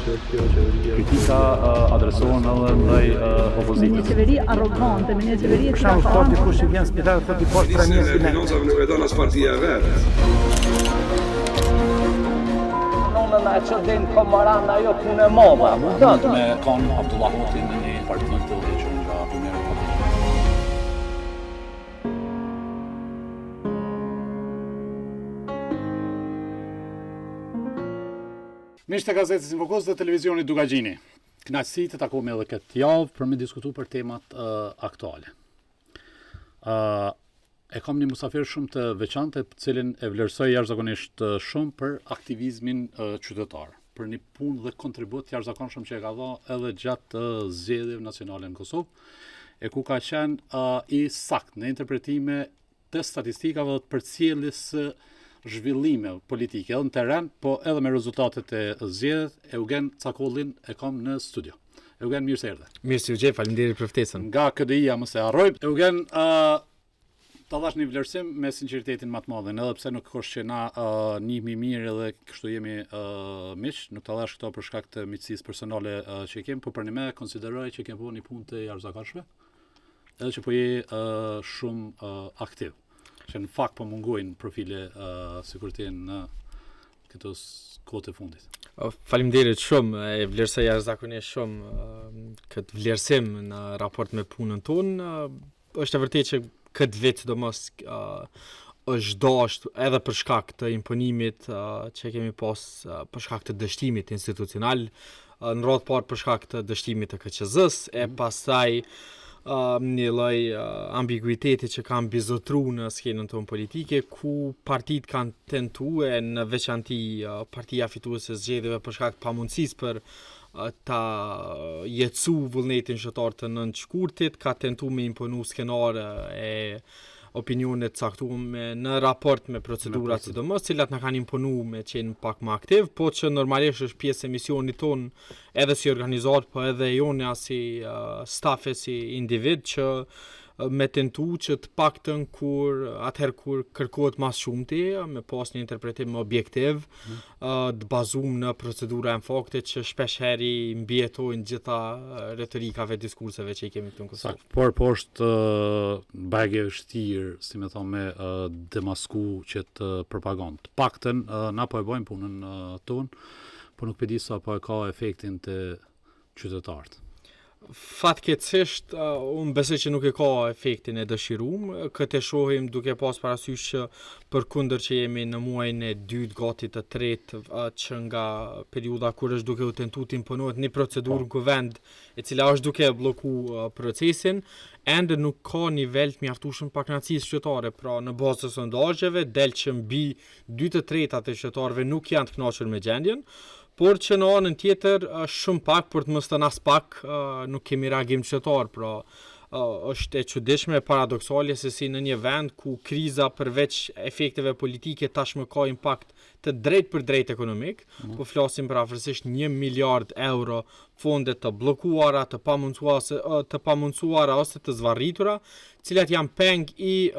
Kritika adresohen edhe ndaj opozitës. Me një qeveri arrogante, me një qeveri e cila ka dikush që vjen spital thotë i poshtë Ministri e Financave nuk e don as partia e vet. Nonën e që din komaran ajo punë e moba, më dëtë. Me kanë Abdullah Hotin në një parti të udhëhequr nga Primera Partia. Miqtë e gazetës Infokos dhe televizionit Dugagjini. Kënaqësi të takohemi edhe këtë javë për me diskutu për temat aktuale. E kam një musafir shumë të veçantë, të cilin e vlerësoj jashtëzakonisht shumë për aktivizmin qytetar, për një punë dhe kontribut jashtëzakonshëm që e ka dhënë edhe gjatë zgjedhjeve nacionale në Kosovë, e ku ka qenë i sakt në interpretime të statistikave dhe të përcjelljes së zhvillime politike edhe në terren, po edhe me rezultatet e zgjedhjeve. Eugen Cakollin e kam në studio. Eugen, mirë se erdhe. Mirë se u gjej, faleminderit për ftesën. Nga KDI-ja mos e harroj. Eugen, ta dhash një vlerësim me sinqeritetin më të madh, edhe pse nuk është që na njihemi mirë edhe kështu jemi miq, nuk ta dhash këto për shkak të miqësisë personale që kemi, por për ne konsideroj që kemi bërë një punë të jashtëzakonshme, edhe që po je shumë aktiv. Që në fakt po mungojnë profile sikurti në këto kohë të fundit. Faleminderit shumë, e vlerësoj jashtëzakonisht shumë këtë vlerësim në raport me punën tonë. Është e vërtetë që këtë vit sidomos është dashur edhe për shkak të imponimit që kemi pas për shkak të dështimit institucional, në radhë parë për shkak të dështimit të KQZ-s, e pastaj një lloj ambiguiteti që kanë bizotruar në skenën tonë politike, ku partitë kanë tentuar, në veçanti partia fituese e zgjedhjeve për shkak të pamundësisë për ta jetësu vullnetin shqiptar të nëntë shkurtit, ka tentuar me imponu skenare e opinionet caktuar në raport me procedurat sidomos, cilat na kanë imponuar me qenë pak më aktiv, po që normalisht është pjesë e misionit ton, edhe si organizator, po edhe jone si stafe, si individ, që me tentu që të paktën atëherë kur kërkohet mas shumti, me pas një interpretim objektiv, të bazuar në procedura e fakte që shpesh heri mbjetojnë gjitha retorikave, diskurseve që i kemi këtu në Kosovë. Por është bagje vështirë, si me thonë, me demasku që të propagandë. Të paktën na po e bëjmë punën tonë, por nuk e di sa po e ka efektin të qytetarët. Fatkeqësisht, unë besoj që nuk e ka efektin e dëshiruar. Këtë e shohim duke pas parasysh që përkundër që jemi në muajin e dytë, gati të tretë, që nga periudha kur është duke u tentuar të imponohet një procedurë në kuvend, e cila është duke bllokuar procesin, ende nuk ka nivel të mjaftueshëm pakënaqësisë qytetare. Pra, në bazë të sondazheve del që mbi 2/3 e qytetarëve nuk janë të kënaqur me gjendjen, por që në anën tjetër shumë pak, por të mos thënë as pak, nuk kemi reagim qytetar. Pra, është e çuditshme, paradoksale se si në një vend ku kriza përveç efekteve politike tashmë ka impakt të drejt për drejt ekonomik, po flasim për afërsisht 1 miliard euro fonde të bllokuara, të pamundsuara ose të zvarritura, cilat janë peng i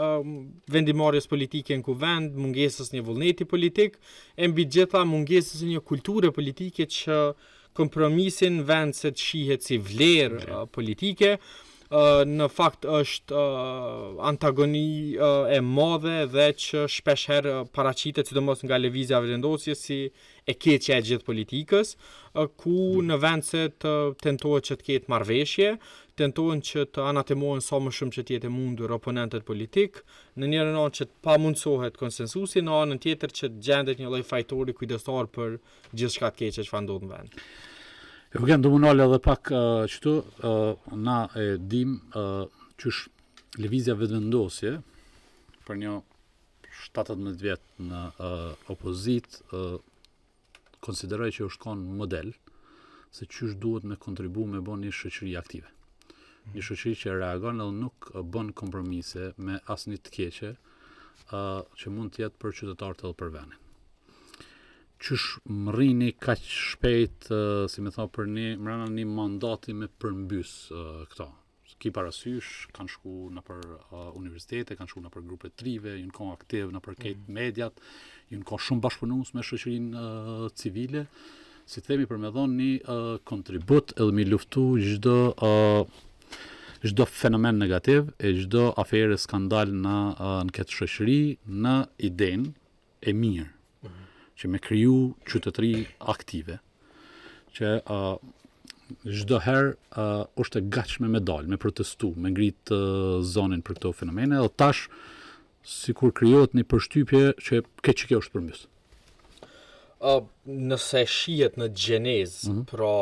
vendimarrjes politike në kuvend, mungesës një vullneti politik, e mbi gjitha mungesës një kulture politike që kompromisin vend se të shihet si vlerë politike, në fakt është antagoni e madhe dhe që shpesh herë paraqitet sidomos nga lëvizja vendosje si e keqja e gjithë politikës, ku në vend se të tentohet që të ketë marrëveshje, tentohen që të anatemohen sa më shumë që të jetë mundur oponentët politik, në njërin anë që të pamundsohet konsensusi, në anën tjetër që të gjendet një lloj fajtori kujdestar për gjithçka të keqe që ndodh në vend. Eugen, do munal edhe pak qëtu, na e dim qysh lëvizja vetëvendosje për një 17 vjet në opozit konsideroj që është kanë model se qysh duhet me kontribu me bën një shoqëri aktive. Një shoqëri që reagon edhe nuk bën kompromise me asnjë të keqe që mund të jetë për qytetarët edhe për vendin. Qysh mrrini kaq shpejt, si me tha, për mrena një mandati me përmbys këto. Ki parasysh, kanë shku në për universitete, kanë shku në për grupe trive, jënë ka aktiv në për kejt mediat, jënë ka shumë bashkëpunues me shoqërinë civile, si themi për me dhonë një kontribut edhe mi luftu çdo fenomen negativ e çdo aferë skandal në këtë shoqëri në idenë e mirë që me kriju qytetëri aktive që çdo herë është e gatshme me dalë, me protestu, me ngrit zonin për këto fenomene, dhe tash sikur krijohet një përshtypje që kjo është përmbys. Nëse shihet në gjenezë, pra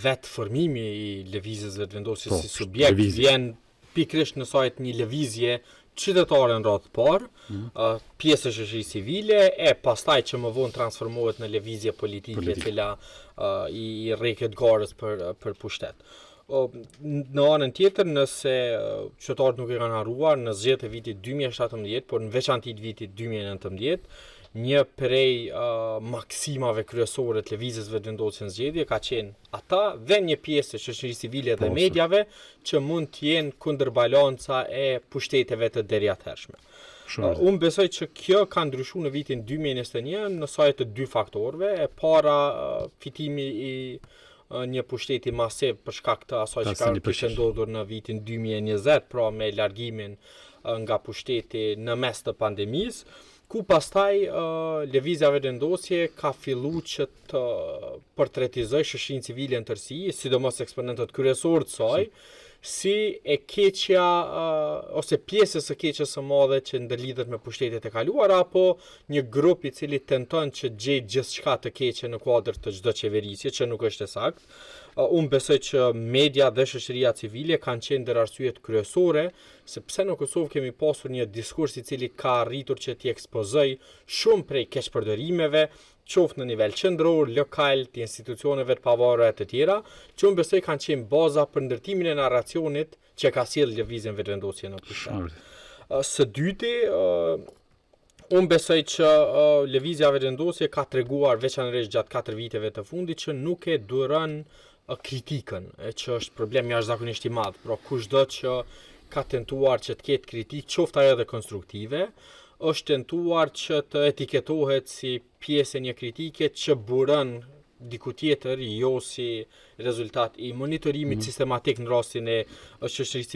vetë formimi i lëvizjes vetëvendosjes si subjekt vjen pikërisht në sajt një lëvizje qytetare në radhë parë, pjesë e shoqërisë civile, e pastaj që më vonë transformohet në lëvizje politike cila i rreket garës për pushtet. Në anën tjetër, nëse qytetarët nuk e kanë harruar, në zgjedhjet e vitit 2017, por në veçantë të vitit 2019, një prej maksimave kryesore të lëvizjes vetëvendosjes në zgjedhje ka qenë ata dhe një pjesë e shoqërisë civile dhe mediave që mund të jenë kundërbalanca e pushteteve të deriathershme. Unë besoj që kjo ka ndryshuar në vitin 2021 në sajt të dy faktorëve. E para, fitimi i një pushteti masiv për shkak të asaj që ka ndodhur në vitin 2020, pra me largimin nga pushteti në mes të pandemisë, ku pastaj lëvizja vetëvendosje ka filluar që të portretizoj shoqërinë civile në tërësi, sidomos eksponentët kryesorë të saj, si e keqja ose pjesës së keqes së madhe që ndërlidhet me pushtetet e kaluara, apo një grup i cili tenton që gjej gjithçka të keqe në kuadër të çdo qeverisje, që nuk është e saktë. Unë besoj që media dhe shoqëria civile kanë qenë ndër arsyet kryesore, sepse në Kosovë kemi pasur një diskurs i cili ka arritur që t'i ekspozoj shumë prej keqpërdorimeve, qoftë në nivel qendror, lokal, të institucioneve të pavarura e të tjera, që unë besoj kanë qenë baza për ndërtimin e narracionit që ka sjellë lëvizjen vetëvendosje në pushtet. Së dyti, unë besoj që lëvizja vetëvendosje ka treguar veçanërisht gjatë 4 viteve të fundit që nuk e duron kritikën, që është problem jashtëzakonisht i madh. Pra kushdo që ka tentuar që të ketë kritikë, qoftë ajo edhe konstruktive, është tentuar që të etiketohet si pjesë e një kritike që buron diku tjetër, jo si rezultat i monitorimit sistematik në rastin e shoqërisë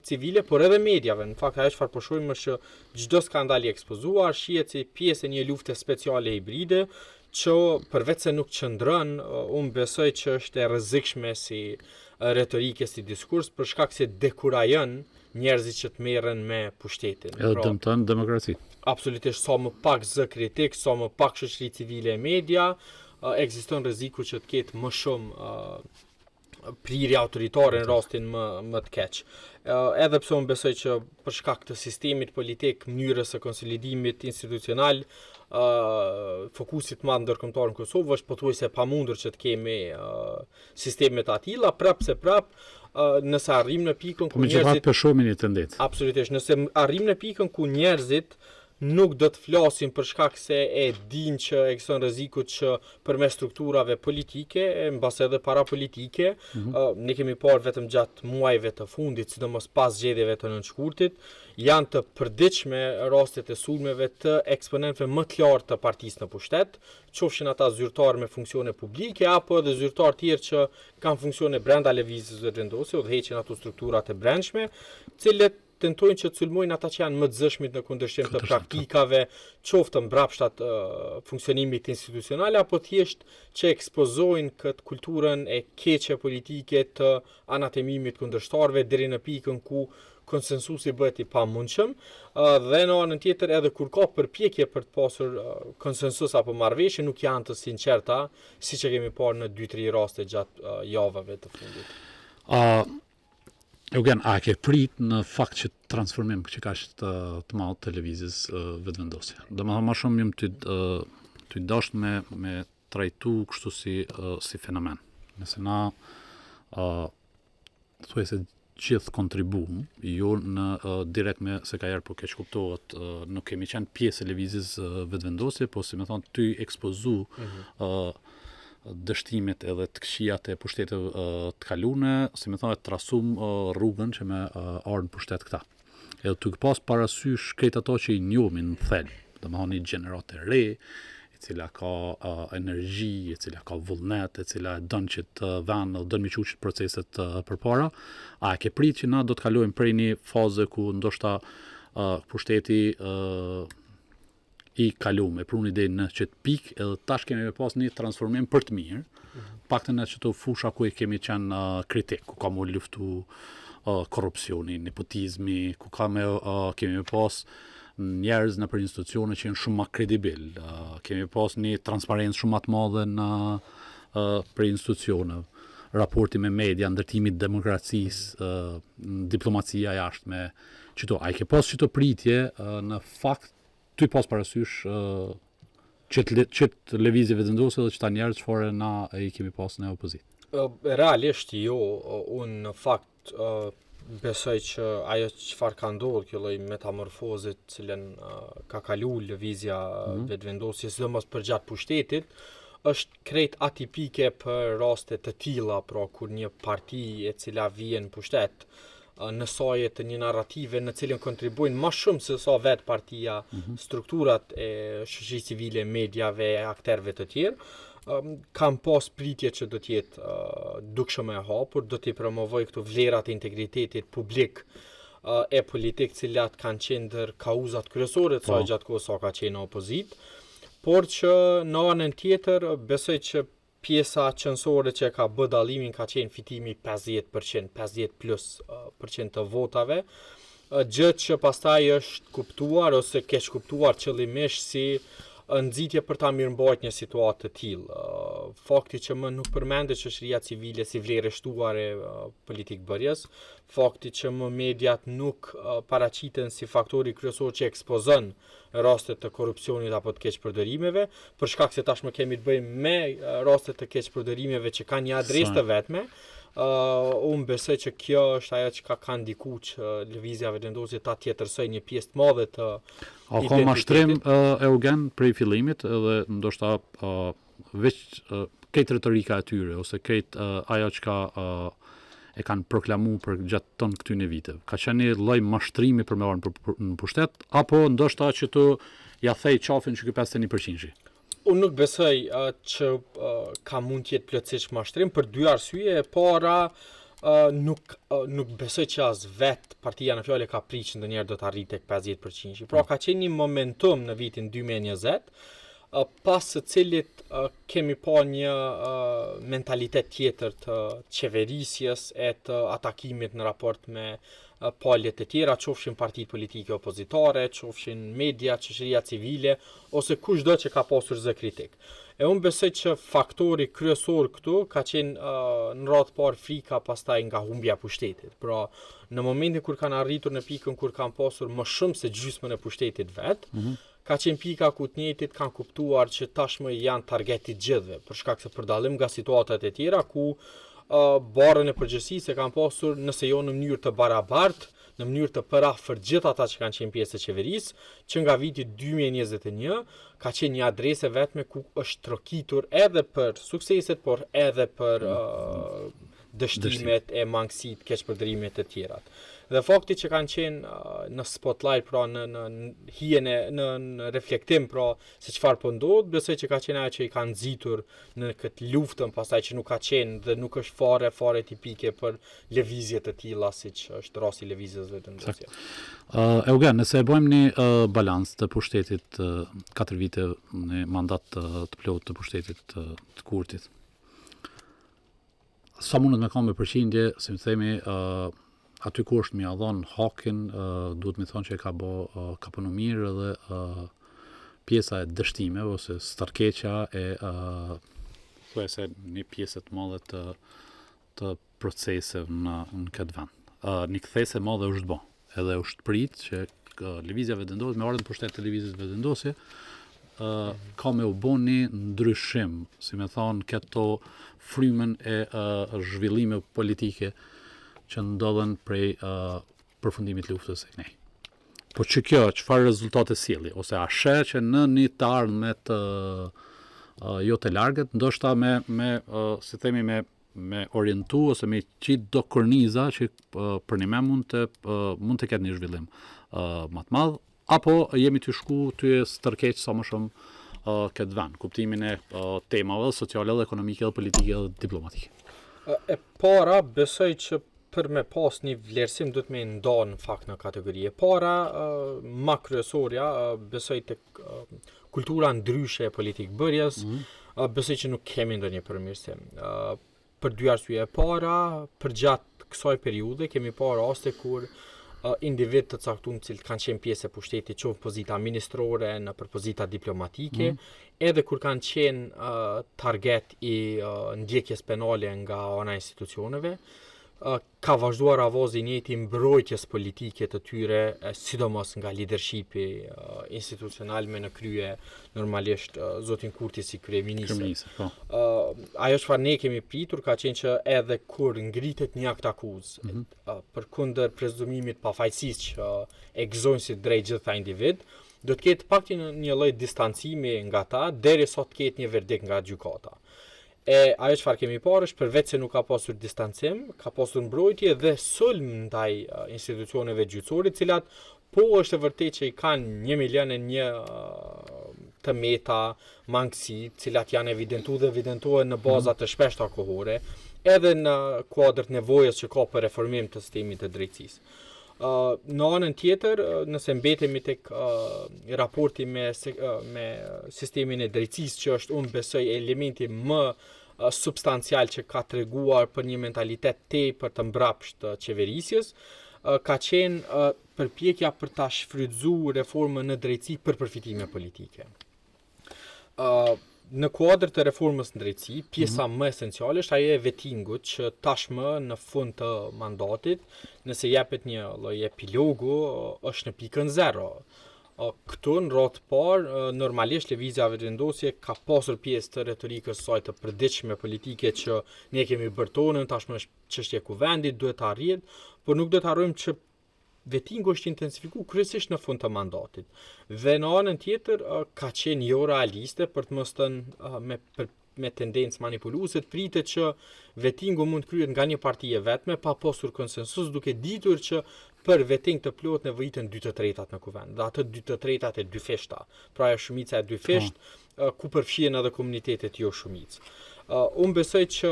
civile, por edhe mediave. Në fakt, ajo çfarë po shohim është që çdo skandal i ekspozuar shihet si pjesë e një lufte speciale hibride, që përveç se nuk qëndron, unë besoj që është e rrezikshme si retorike, si diskurs, për shkak se dekurajon njerëzit që të merren me pushtetin. Edhe dëmton demokracinë. Absolutisht, sa më pak zë kritik, sa më pak shoqëri civile e media, ekziston rreziku që të ketë më shumë prirje autoritare në rastin më të keq. Edhe pse unë besoj që për shkak të sistemit politik, mënyrës së konsolidimit institucional, fokusit madh ndërkombëtar në Kosovë është pothuajse pamundur që të kemi sisteme të tilla, prapse nëse arrim në pikën ku njerëzit peshomin i tendencë. Absolutisht, nëse arrim në pikën ku njerëzit nuk do të flasin për shkak se e dinë që ekziston rreziku që përmes strukturave politike, mbas edhe parapolitike, ne kemi parë vetëm gjatë muajve të fundit, sidomos pas zgjedhjeve të nënshkurtit, janë të përditshme rastet e sulmeve të eksponentëve më të lartë të partisë në pushtet, qofshin ata zyrtarë me funksione publike apo edhe zyrtarë tjerë që kanë funksione brenda lëvizjes vetëvendosje, udhëheqin ato strukturat e brendshme, cilët tentojnë që të sulmojnë ata që janë më të zëshmit në kundërshtim të praktikave, qoftë mbrapshtat funksionimit institucional, apo thjesht që ekspozojnë këtë kulturën e keqe politike të anatemimit kundërshtarëve deri në pikën ku konsensusi bëhet i pamundshëm, dhe në anën tjetër edhe kur ka përpjekje për të pasur konsensus apo marrëveshje nuk janë të sinqerta, siç e kemi parë në 2-3 raste gjatë javëve të fundit. Eugen, a ke prit në fakt që transformim që ka të madh televizijës vetëvendosje? Domethënë më shumë jam ty dash me trajtu kështu si fenomen. Nëse na thuajse gjithë kontribuam, jo në direkt me se ka herë po keq kuptohet, nuk kemi qenë pjesë e lëvizjes vetëvendosje, po si më thon ty ekspozu dështimet edhe të këqijat e pushteteve të kalune, si më thonë, trasum rrugën që me ardhën pushtet këta. Edhe të pas parasysh krejt ato që i njohin në thelb, domethënë një gjenerat e re, i cila ka energji, e cila ka vullnet, e cila dën që të dën mi quqit proceset përpara, a e ke prit që na do të kalojmë prej një faze ku ndoshta pushteti i kalum e prun ide në qëtë pikë edhe tash kemi me pas një transformim për të mirë, paktën në qëto fusha ku i kemi qenë kritik, ku ka mu luftu korrupsioni, nepotizmi, ku kemi me pas njerëz në për institucione që janë shumë më kredibil, kemi pas një transparencë shumë më të madhe në për institucione, raporti me media, ndërtimi i demokracisë, diplomacia jashtme, qëto, a i ke pas qëto pritje në fakt ty pas parasysh qëtë lëvizje vetëvendose dhe qëta njerëz çfarë na i kemi pas në opozit? Realisht jo, unë në fakt besoj që ajo çfarë ka ndodhur kjo lloj metamorfoze cilën ka kalu lëvizja vetëvendosje, sidomos përgjatë pushtetit, është krejt atipike për raste të tilla, pra kur një parti e cila vjen pushtet në soje të një narrative në cilën kontribuojnë më shumë se sa vetë partia, strukturat e shoqërisë civile, mediave, akterëve të tjerë, kam pas pritje që do t'jetë dukshëm e hapur, do t'i promovoj këto vlerat e integritetit publik e politik, cilat kanë qenë ndër kauzat kryesore të saj gjatë kohës sa ka qenë opozit, por që në anën tjetër besoj që pjesa qëndësore që ka bë dallimin ka qenë fitimi 50%, 50+ % të votave, gjë që pastaj është kuptuar ose keq kuptuar qëllimisht si nxitje për ta mirëmbajtur një situatë të tillë. Fakti që më nuk përmendet shoqëria civile si vlerë shtuare politikbërjes, fakti që më mediat nuk paraqiten si faktori kryesor që ekspozon raste të korrupsionit apo të keqpërdorimeve, për shkak se tashmë kemi të bëjmë me raste të keqpërdorimeve që kanë një adresë të vetme. Unë besoj që kjo është ajo që ka ndiku që lëvizja vetëvendosje ta tjetërsoj një pjesë të madhe të identitetit. Ka mashtrim Eugen prej fillimit edhe ndoshta veç këtë retorika e tyre ose këtë ajo që ka e kanë proklamu për gjatë ton këtyne viteve. Ka qenë një lloj mashtrimi për me marrë në pushtet apo ndoshta që të ja thej qafin që ky 51%. Unë nuk besoj që ka mund t'jetë plotësisht mashtrim për dy arsye. E para, nuk besoj që as vetë partia në fjalë ka pritur që ndonjëherë do të arrijë tek 50%. Pra ka qenë një momentum në vitin 2020, pas së cilit kemi pa një mentalitet tjetër të qeverisjes e të atakimit në raport me paljet e tjera, qofshin partitë politike opozitare, qofshin media, shoqëria civile, ose kushdo që ka pasur zë kritik. E unë besoj që faktori kryesor këtu ka qenë në radhë parë frika pastaj nga humbja e pushtetit. Pra, në momentin kur kanë arritur në pikën kur kanë pasur më shumë se gjysmën e pushtetit vet, ka qenë pika ku të njëjtit kanë kuptuar që tashmë janë targeti gjithëve, për shkak se për dallim nga situatat e tjera ku barën e përgjithësisë e kanë pasur nëse jo në mënyrë të barabartë, në mënyrë të përafërt gjithë ata që kanë qenë pjesë e qeverisë, që nga viti 2021 ka qenë një adresë vetme ku është trokitur edhe për sukseset, por edhe për dështimet e mangësit, keqpërdorimet e tjera. Dhe fakti që kanë qenë në spotlight, pra në hijen në reflektim, pra se çfarë po ndodh, besoj që ka qenë ajo që i kanë nxitur në këtë luftën, pastaj që nuk ka qenë dhe nuk është fare tipike për lëvizje të tilla siç është rasti i lëvizjes vetëvendosje. Eugen, nëse e bëjmë një balans të pushtetit 4 vite në mandat të plot të pushtetit të Kurtit. Sa mundet me kam me përqindje, si më themi, aty ku është mi adhon hakin, duhet me thonë që ka punë mirë edhe pjesa e dështimeve ose starkeqa e thuajse një pjesë të madhe të proceseve në këtë vend. Një kthesë e madhe është bë, edhe është prit që lëvizja vetëvendosje me ardhmën pushtet të lëvizjes vetëvendosje ka me u bën një ndryshim, si me thonë, këto frymën e zhvillime politike që ndodhen prej përfundimit luftës së kënej. Po që kjo, çfarë rezultate sjelli, ose a sheh që në një të ardhmet jo të largët, ndoshta si themi me orientu ose me qit do korniza që për një me mund të ketë një zhvillim më të madh, apo jemi të shku të stërkeq sa më shumë këtë vend, kuptimin e temave sociale dhe ekonomike dhe politike dhe diplomatike. E para, besoj që për me pas një vlerësim duhet me nda në fakt në kategori. E para, ma kryesorja, besoj të kultura ndryshe e politikë bërjes, besoj që nuk kemi ndonjë përmirësim. Për dy arsye. E para, për gjatë kësaj periude kemi parë raste kur individ të caktuar që kanë qenë pjesë e pushtetit, qoftë pozita ministrore në për pozita diplomatike, edhe kur kanë qenë target i ndjekjes penale nga ana e institucioneve, ka vazhduar avazi i njëjtë i mbrojtjes politike të tyre, sidomos nga leadershipi institucional me në krye normalisht zotin Kurti si kryeminist. Ajo çfarë ne kemi pritur ka qenë që edhe kur ngritet një akt akuz përkundër prezumimit pafajësisë që e gëzojnë si drejt gjitha individ, do të ketë paktën një lloj distancimi nga ta derisa të ketë një verdikt nga gjykata. E ajo çfarë kemi parë është përveç se nuk ka pasur distancim, ka pasur mbrojtje dhe sulm ndaj institucioneve gjyqësore, të cilat po është e vërtetë që i kanë 1.001 të meta, mangësi, të cilat janë evidentuar në baza të shpeshta kohore, edhe në kuadër nevojës që ka për reformim të sistemit të drejtësisë. Në anën tjetër, nëse mbetemi tek raporti me sistemin e drejtësisë, që është unë besoj elementi më substancial që ka treguar për një mentalitet tepër të mbrapsht të qeverisjes, ka qenë përpjekja për ta shfrytzuar reformën në drejtësi për përfitime politike. Në kuadër të reformës në drejtësi, pjesa më esenciale është ajo e vettingut që tashmë në fund të mandatit, nëse jepet një lloj epilogu, është në pikën 0. Këtu në radhë parë, normalisht lëvizja vendosje ka pasur pjesë të retorikës saj të përditshme politike që ne kemi bërtonën, tashmë është çështje kuvendit, duhet të arrihet, por nuk do të harrojmë që vettingu është intensifikuar kryesisht në fund të mandatit. Dhe në anën tjetër ka qenë jo realiste për të mos thënë me tendencë manipuluese, pritet që vettingu mund kryhet nga një parti e vetme pa pasur konsensus, duke ditur që për vetting të plot nevojiten 2/3 në kuvend. Dhe atë 2/3 e dy feshta, pra ajo shumica e dy fesht, ku përfshihen edhe komunitetet jo shumicë. Unë besoj që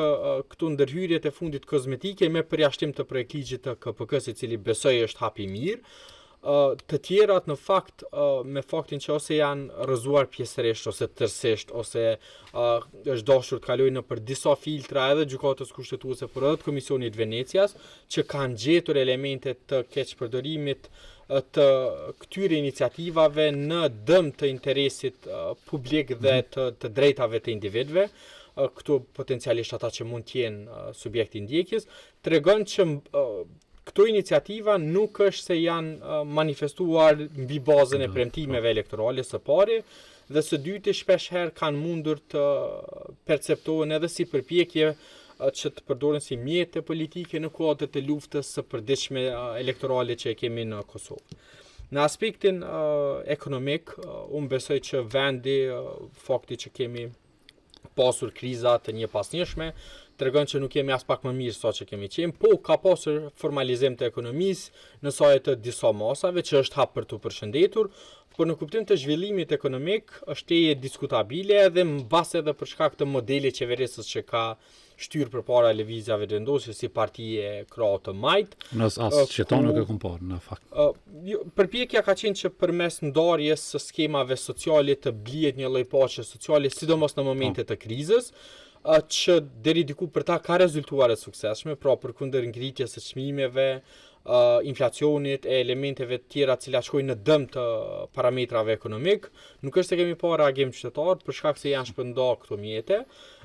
këtu ndërhyrjet e fundit kozmetike me përjashtim të projektligjit të KPK-s, i cili besoj është hap i mirë, të tjerat në fakt me faktin që ose janë rrëzuar pjesërisht ose tërësisht, ose është dashur të kalojnë nëpër disa filtra edhe gjykatës kushtetuese, por edhe të Komisionit Venecias, që kanë gjetur elemente të keqpërdorimit të këtyre iniciativave në dëm të interesit publik dhe të drejtave të individëve, këtu potencialisht ata që mund të jenë subjekti ndjekjes, tregon që këto iniciativa nuk është se janë manifestuar mbi bazën e premtimeve elektorale së pari, dhe së dyti shpesh herë kanë mundur të perceptohen edhe si përpjekje që të përdoren si mjete politike në kuadër të luftës së përditshme elektorale që e kemi në Kosovë. Në aspektin ekonomik, unë besoj që vendi, fakti që kemi pasur kriza të një pasnjëshme, tregon që nuk jemi as pak më mirë sa që kemi qenë, po ka pasur formalizim të ekonomisë në saj të disa masave, që është hap për të përshëndetur, por në kuptim të zhvillimit ekonomik është e diskutabile edhe mbas edhe për shkak të modelit qeverisës që ka shtyrë përpara lëvizjave vendosje si parti e krahë të majt. As qeton nuk e kam parë në fakt. Përpjekja ka qenë që përmes ndarjes së skemave sociale të blihet një lloj paqe sociale, sidomos në momente të krizës, që deri diku për ta ka rezultuar e suksesshme, pra përkundër ngritjes së çmimeve, inflacionit e elementeve të tjera të cilat shkojnë në dëm të parametrave ekonomik, nuk është se kemi parë reagim qytetar për shkak se janë shpërndar këto mjete,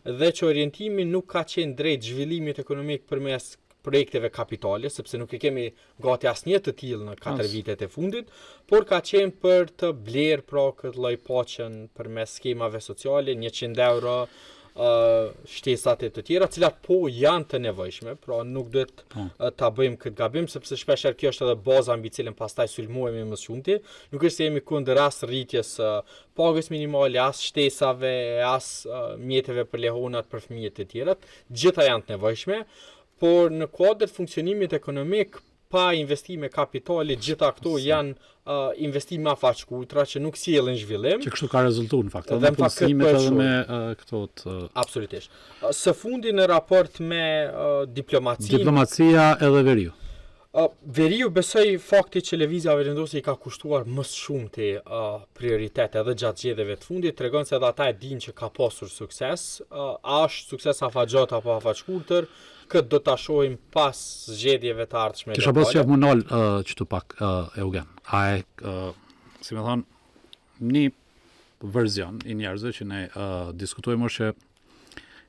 dhe që orientimi nuk ka qenë drejt zhvillimit ekonomik përmes projekteve kapitale, sepse nuk e kemi gati asnjë të tillë në 4 vitet e fundit, por ka qenë për të blerë pra këtë lloj paqen përmes skemave sociale, 100 euro, shtesat e të tjera, cilat po janë të nevojshme, pra nuk duhet ta bëjmë këtë gabim, sepse shpesh kjo është edhe baza mbi cilën pastaj sulmohemi më shumti. Nuk është se jemi kundër as rritjes pagës minimale, as shtesave, as mjeteve për lehonat për fëmijët e tjerat, gjitha janë të nevojshme, por në kuadër të funksionimit ekonomik pa investime kapitale, gjitha këto janë investime afatshkutra që nuk sjellin zhvillim. Që kështu ka rezultuar në fakt, Dhe edhe në me fakt punësimet këtë edhe për me këto të Absolutisht. Së fundi në raport me diplomacinë, diplomacia edhe veriu. veriu besoj fakti që lëvizja vendosje i ka kushtuar më shumë të prioritet edhe gjatë zgjedhjeve të fundit, tregon se edhe ata e dinë që ka pasur sukses. A është sukses afatgjat apo afatshkurtër, këtë do ta shohim pas zgjedhjeve të ardhshme. Kisha pas që më nal qëtu pak Eugen. A e, si me thonë, një verzion i njerëzve që ne diskutojmë është që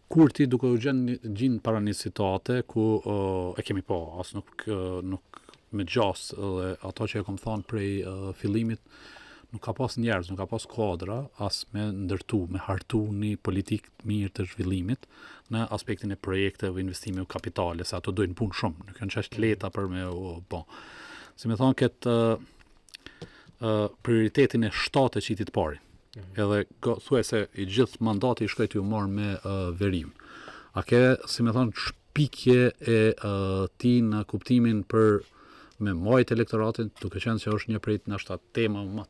Kurti duke u gjinë para një situate ku e kemi po, as nuk me gjas dhe ato që e kom thonë prej fillimit, nuk ka pas njerëz, nuk ka pas kuadra, as me ndërtu, me hartu një politik mirë të zhvillimit në aspektin e projekteve, investime u kapitale, se ato dojnë punë shumë, nuk janë çështë leta për me bo. Si me thonë këtë prioritetin e 7 qitit parin. Edhe thuaj se i gjithë mandati i shkojti u marrë me veriun. A ke, si me thonë, shpikje e ti në kuptimin për me majt elektoratin, duke qenë që është një prej nështë tema më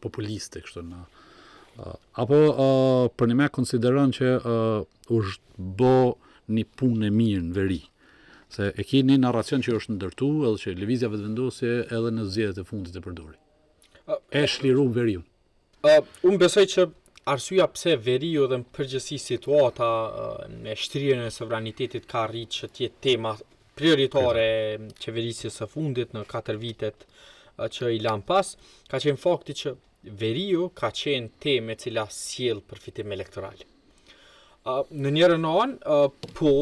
populiste, kështu në. Apo për një me konsideron që është bo një punë e mirë në veri. Se e ki një narracion që është ndërtu, edhe që lëvizja vetëvendosje edhe në zgjedhjet e fundit e përdori. E shliru veriun. Unë besoj që arsyeja pse veriu dhe në përgjithësi situata me shtrirjen e sovranitetit ka rritë që të jetë tema prioritare qeverisjes së fundit në 4 vitet që i lan pas, ka qenë fakti që veriu ka qenë temë e cila sjell përfitim elektoral. Në njërën anë, po,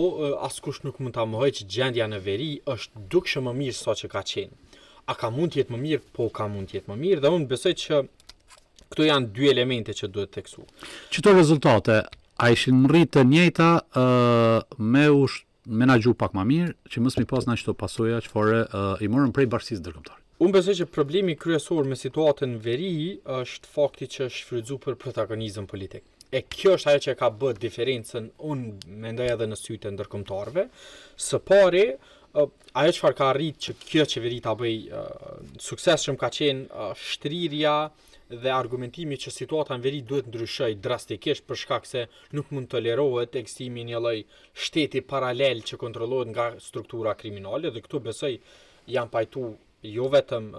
askush nuk mund ta mohoj që gjendja në veri është dukshëm më mirë sa që ka qenë. A ka mund të jetë më mirë? Po, ka mund të jetë më mirë dhe unë besoj që këto janë 2 elemente që duhet teksu. Qëto rezultate, a ishin rritë të njëjta me menaxhu pak më mirë, që mos mi pas na çto pasoja çfarë i morën prej bashkisë ndërkombëtare. Unë besoj që problemi kryesor me situatën në veri është fakti që është shfrytzuar për protagonizëm politik. E kjo është ajo që ka bërë diferencën, unë mendoj edhe në sytë e ndërkombëtarëve. Së pari, ajo çfarë ka arritë që kjo qeveri ta bëj suksesshëm ka qenë shtrirja dhe argumentimi që situata në veri duhet ndryshoj drastikisht për shkak se nuk mund tolerohet ekzistimi një lloj shteti paralel që kontrollohet nga struktura kriminale dhe këtu besoj janë pajtu jo vetëm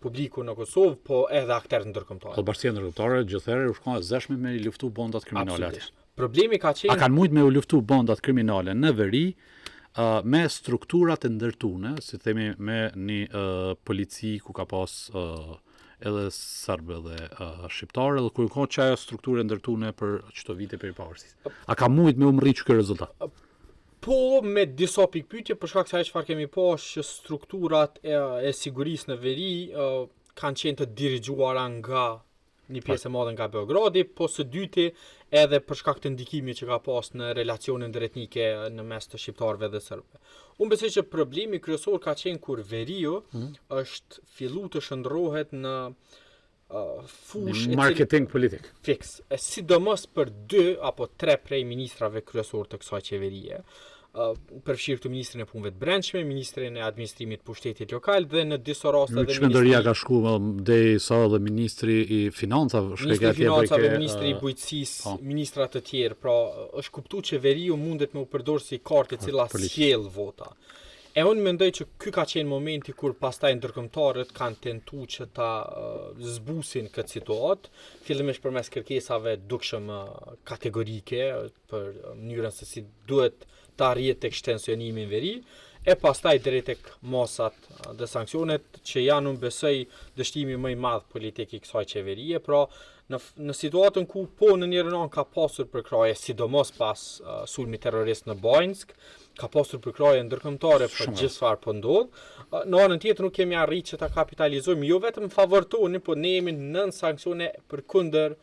publiku në Kosovë, po edhe aktorë ndërkombëtarë. Po bashkia ndërkombëtare gjithherë u shkon zeshme me luftu bandat kriminale atje. Problemi ka qenë A kanë mujt me u luftu bandat kriminale në veri me strukturat e ndërtuara, si themi me një polici ku ka pas edhe serbë dhe shqiptarë, edhe ku ka çaja strukturë ndërtuara për çdo vite përparësisë. A ka mujt me u mrrit ky rezultat? Po, me disa pikpyetje për shkak se ajo çfarë kemi pas që strukturat e sigurisë në veri kanë qenë të dirigjuara nga një pjesë e madhe nga Beogradi, po së dyti edhe për shkak të ndikimit që ka pas në relacionin ndërretnike në mes të shqiptarëve dhe serbëve. Unë besoj që problemi kryesor ka qenë kur veriu është fillu të shndrohet në fush marketing politik. Fix, sidomos për 2 apo 3 prej ministrave kryesor të kësaj qeverie. Përfshirë këtu ministrin e punëve të brendshme, ministrin e administrimit të pushtetit lokal dhe në disa raste edhe Qeveria ka shkuar deri sa edhe ministri i financave, ministri i bujqësisë, ministra të tjerë, pra është kuptuar që veriu mundet me u përdorë si kartë e cila sjell vota. E unë mendoj që ky ka qenë momenti kur pastaj ndërkombëtarët kanë tentuar që ta zbusin këtë situatë, fillimisht përmes kërkesave dukshëm kategorike për mënyrën se si duhet ta arrihet tek ekstensionimi i veri, e pastaj drejt tek masat dhe sanksionet që janë unë besoj dështimi më i madh politik i kësaj qeverie, pra në situatën ku po në njërin anë ka pasur përkraje, sidomos pas sulmit terrorist në Bajnsk, ka pasur përkraje ndërkombëtare për gjithë çfarë po ndodh. Në anën tjetër nuk kemi arritur që ta kapitalizojmë jo vetëm favor tonë, por ne jemi nën sanksione përkundër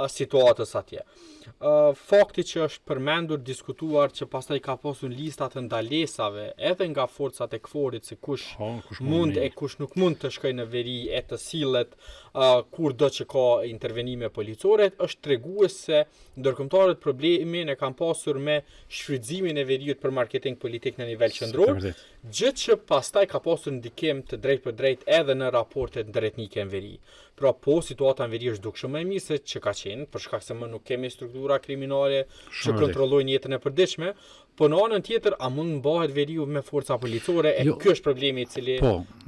situatës atje. fakti që është përmendur, diskutuar që pastaj ka pasur lista të ndalesave edhe nga forcat e KFOR-it se kush mund e kush nuk mund të shkojë në veri e të sillet kurdo që ka intervenime policore, është tregues se ndërkombëtarët problemin e kanë pasur me shfrytëzimin e veriut për marketing politik në nivel qendror, gjë që pastaj ka pasur ndikim të drejtë për drejtë edhe në raportet drejtnike në veri. Pra po situata në veri është dukshëm më e mirë se që ka qenë, për shkak se më nuk kemi struktura kriminale që kontrollojnë jetën e përditshme, po në anën tjetër a mund mbahet veriu me forca policore e ky është problemi i cili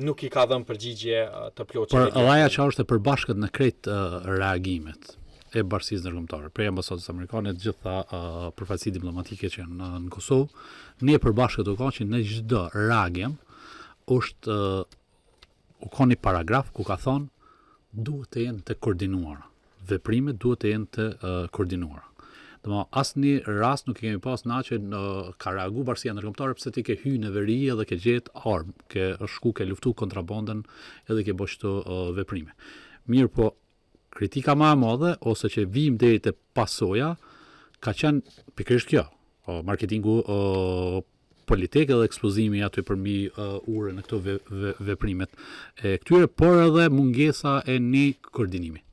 nuk i ka dhënë përgjigje të plotë. Por allaja që është e përbashkët në krejt reagimet e bashkisë ndërkombëtare, prej ambasadës amerikane, të gjitha përfaqësi diplomatike që janë në Kosovë, ne përbashkët u kanë që në çdo reagim është u ka një paragraf ku ka thonë duhet të jenë të koordinuara. Veprimet duhet të jenë të koordinuara. Domethënë asnjë rast nuk kemi pas na që ka reaguar bashkia ndërkombëtare pse ti ke hyrë në veri edhe ke gjetë armë, ke shku ke luftu kontrabandën edhe ke bërë këto veprime. Mirë po, kritika më e madhe ose që vim deri te pasoja ka qenë pikërisht kjo, marketingu politik edhe ekspozimi aty përmbi urën në këto veprimet e këtyre, por edhe mungesa e një koordinimi.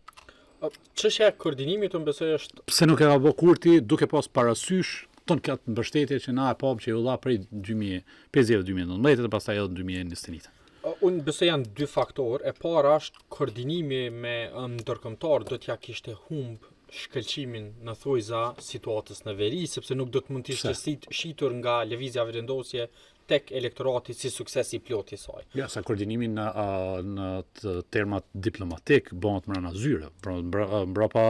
Çështja e koordinimit unë besoj është pse nuk e ka bë Kurti duke pas parasysh ton këtë mbështetje që na e pam që u dha prej 2015-2019 dhe pastaj edhe 2021. Unë besoj janë dy faktorë. E para është koordinimi me ndërkombëtar do t'ja kishte humb shkëlqimin në thojza situatës në veri, sepse nuk do të mund të ishte shitur nga lëvizja vendosje tek elektorati si sukses i plot i saj. Ja, sa koordinimi në termat diplomatik bëhet mbrana zyre, mbrapa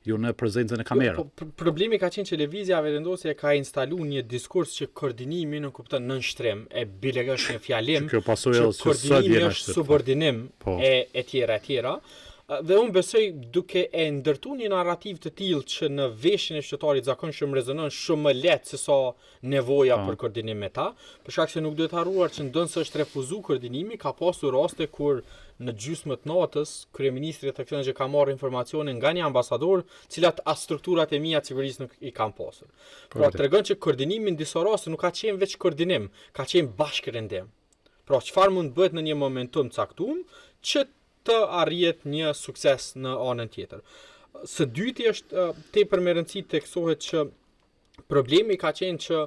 jo në prezencën e kamerës. Problemi ka qenë që lëvizja vendosje ka instaluar një diskurs që koordinimi nuk kupton nën shtrim, e bile është një fjalim që koordinimi është subordinim e tjera. Dhe unë besoj duke e ndërtu një narrativ të tillë që në veshin e shqiptarit zakonshëm rezonon shumë më lehtë se sa nevoja për koordinim me ta, për shkak se nuk duhet harruar që ndonse është refuzuar koordinimi, ka pasur raste kur në gjysmën e natës kryeministri të thonë që ka marrë informacione nga një ambasador, cilat as strukturat e mia të sigurisë nuk i kanë pasur. Pra tregon që koordinimi në disa raste nuk ka qenë veç koordinim, ka qenë bashkërendim. Pra çfarë mund bëhet në një momentum caktuar që të arrijet një sukses në anën tjetër. Së dyti është tepër me rëndësi të teksohet që problemi ka qenë që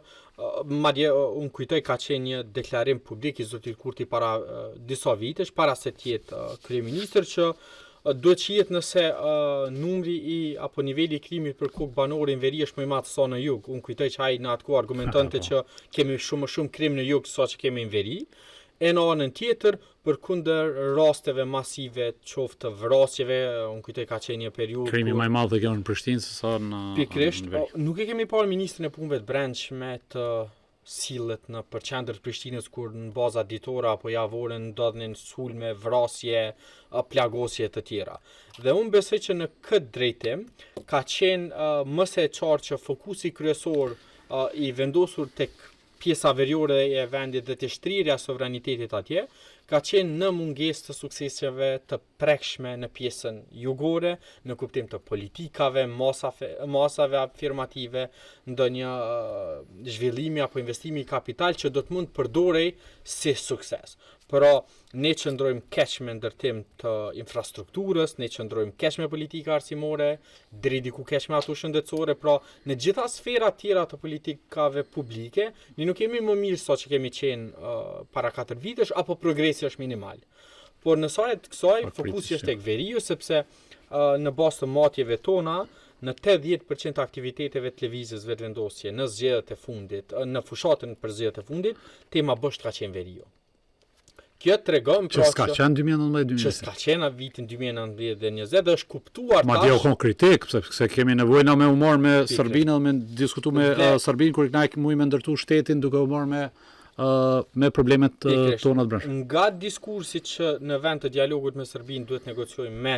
madje unë kujtoj ka qenë një deklarim publik i zotit Kurti para disa vitesh, para se të jetë kryeministër, që duhet shihet nëse numri apo niveli i krimit për kokë banore në veri është më i madh se në jug. Unë kujtoj që ai në atë kohë argumentonte që kemi shumë krim në jug se sa që kemi në veri. E në anën tjetër, përkundër rasteve masive, qoftë të vrasjeve, unë kujtoj ka qenë një periudhë krimi më i madh kjo në Prishtinë se sa në pikërisht, nuk e kemi parë ministrin e punëve të brendshme të sillet në përqendër të Prishtinës kur në baza ditore apo javore ndodhin sulme, vrasje, plagosje të tjera. Dhe unë besoj që në këtë drejtim ka qenë më së qartë që fokusi kryesor i vendosur tek pjesa veriore e vendit dhe të shtrirja sovranitetit atje, ka qenë në mungesë të sukseseve të prekshme në pjesën jugore, në kuptim të politikave, masave afirmative, ndonjë zhvillimi apo investimi kapital që do të mund përdorej si sukses. Pra, ne qëndrojmë keq me ndërtim të infrastrukturës, ne qëndrojmë keq me politika arsimore, deri diku keq me ato shëndetësore, pra në gjitha sferat tjera të politikave publike, ne nuk jemi më mirë sa që kemi qenë para 4 vitesh, apo progresi është minimal. Por në sajt kësaj, fokusi është tek veriu, sepse në bazë të matjeve tona, në 80% të aktiviteteve të lëvizjes vetëvendosje në zgjedhjet e fundit, në fushatën për zgjedhjet e fundit, tema bësht ka qenë veriu. Kjo tregon që s'ka qenë 2019-2020. Që s'ka qenë vitin 2019 dhe është kuptuar tash. Madje u kon kritik sepse kemi nevojë na me u marr me Serbinë dhe me diskutu me Serbinë kur na mujmë ndërtu shtetin duke u marr me problemet tona të brendshme. Nga diskursi që në vend të dialogut me Serbinë duhet negociojmë me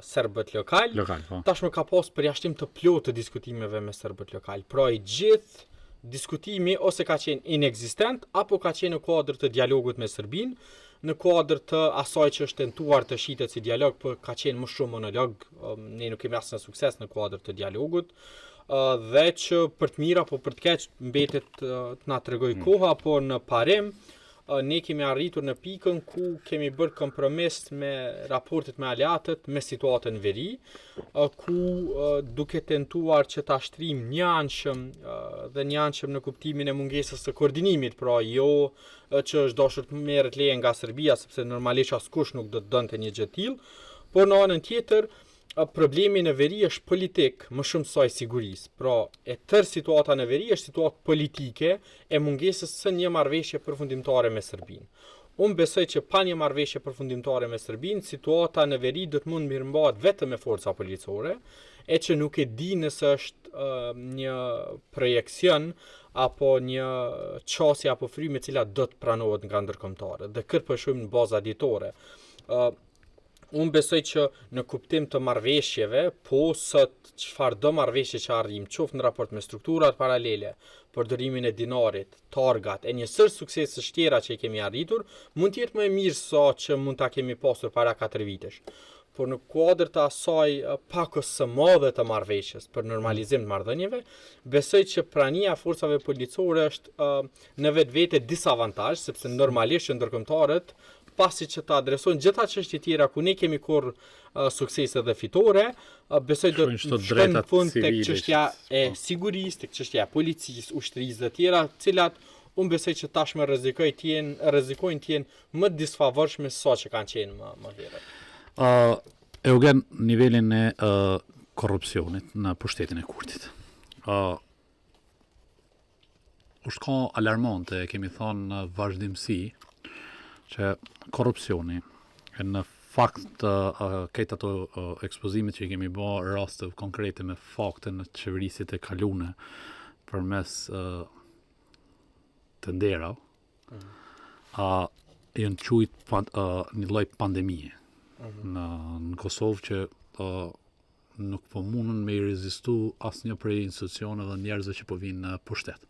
serbët lokal, tashmë ka pas përjashtim të plotë të diskutimeve me serbët lokal. Pra i gjithë diskutimi ose ka qenë inexistent apo ka qenë në kuadër të dialogut me Serbinë, në kuadër të asaj që është tentuar të shitet si dialog, por ka qenë më shumë monolog, ne nuk kemi asnjë sukses në kuadër të dialogut, dhe që për të mirë apo për të keq mbetet të na tregoj koha, por në parim ne kemi arritur në pikën ku kemi bërë kompromis me raportet me aleatët me situatën veri, ku duke tentuar që ta shtrim njanshëm dhe njanshëm në kuptimin e mungesës së koordinimit, pra jo që është dashur të merret leje nga Serbia, sepse normalisht askush nuk do të donte një gjë të tillë, por në anën tjetër problemi në veri është politik, më shumë saj sigurisë. Pra, e tërë situata në veri është situatë politike e mungesës së një marrëveshje përfundimtare me Serbinë. Unë besoj që pa një marrëveshje përfundimtare me Serbinë, situata në veri do të mund mirëmbahet vetëm me forca policore, e që nuk e di nëse është një projekcion apo një qasje apo frymë e cila do të pranohet nga ndërkombëtarët, dhe kërë përshojmë në baza ditore. Unë besoj që në kuptim të marrëveshjeve, po sot çfarëdo marrëveshje që arrim, qoftë në raport me strukturat paralele, përdorimin e dinarit, targat, e një sër suksesësh tjera që i kemi arritur, mund të jetë më e mirë sa që mund ta kemi pasur para 4 vitesh. Por në kuadër të asaj pakës së madhe të marrëveshjes për normalizim të marrëdhënieve, besoj që prania forcave policore është në vetvete disavantazh, sepse normalisht që ndërkombëtarët pasi që ta adresojnë gjitha çështje tjera ku ne kemi suksese dhe fitore, besoj do të shkojnë në fund tek çështja e sigurisë, tek çështja e policisë, ushtrisë dhe tjera, cilat unë besoj që tashmë rrezikojnë të jenë më disfavorshme se sa që kanë qenë më herët. Eugen, nivelin e korrupsionit në pushtetin e Kurtit. Është ka alarmante, kemi thonë në vazhdimsi, që korrupsioni e në fakt këtë ato ekspozimit që kemi bërë raste konkrete me fakte në qeverisit e kalune përmes të ndera, janë quajt një lloj pandemie në Kosovë që nuk po mundën me i rezistu asnjë prej institucioneve dhe njerëzve që po vinë në pushtet.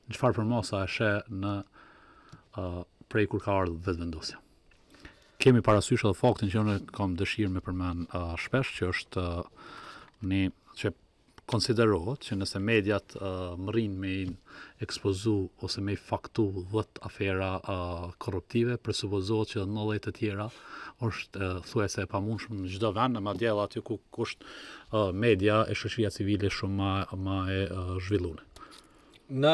Në çfarë përmosa e sheh në prej kur ka ardhur vetëvendosja. Kemi parasysh edhe faktin që unë kam dëshirë me përmend shpesh, që është që konsiderohet që nëse mediat mrin me ekspozu ose me faktu 10 afera korruptive, presupozohet që 90 të tjera është thuajse e pamundshme në çdo vend, madje edhe aty ku është media e shoqëria civile shumë më e zhvilluar. Në